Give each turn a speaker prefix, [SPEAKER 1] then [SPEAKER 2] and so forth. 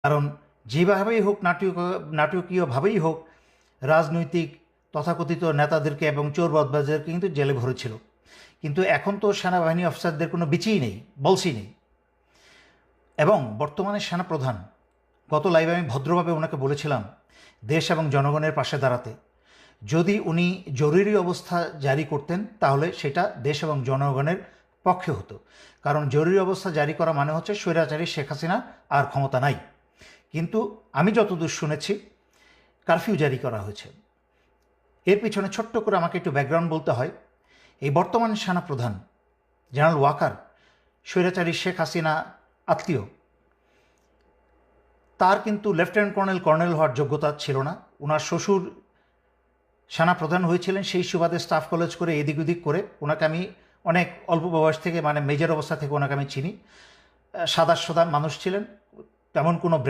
[SPEAKER 1] কারণ যেভাবেই হোক নাটকীয়ভাবেই হোক রাজনৈতিক তথাকথিত নেতাদেরকে এবং চোর বদমাজদেরকে কিন্তু জেলে ভরেছিল। কিন্তু এখন তো সেনাবাহিনী অফিসারদের কোনো বিচিই নেই, বলসই নেই। এবং বর্তমানে সেনাপ্রধান, গত লাইভে আমি ভদ্রভাবে ওনাকে বলেছিলাম দেশ এবং জনগণের পাশে দাঁড়াতে। যদি উনি জরুরি অবস্থা জারি করতেন তাহলে সেটা দেশ এবং জনগণের পক্ষে হতো। কারণ জরুরি অবস্থা জারি করা মানে হচ্ছে স্বৈরাচারী শেখ হাসিনা আর ক্ষমতা নাই। কিন্তু আমি যতদূর শুনেছি কারফিউ জারি করা হয়েছে। এর পিছনে ছোট্ট করে আমাকে একটু ব্যাকগ্রাউন্ড বলতে হয়। এই বর্তমান সেনাপ্রধান জেনারেল ওয়াকার স্বৈরাচারী শেখ হাসিনা আত্মীয়। তার কিন্তু লেফটেন্যান্ট কর্নেল হওয়ার যোগ্যতা ছিল না। ওনার শ্বশুর সেনাপ্রধান হয়েছিলেন, সেই সুবাদে স্টাফ কলেজ করে এদিক ওদিক করে ওনাকে আমি অনেক অল্প বয়স থেকে, মানে মেজর অবস্থা থেকে ওনাকে আমি চিনি। সাদা মানুষ ছিলেন, তেমন কোনো ব্রেন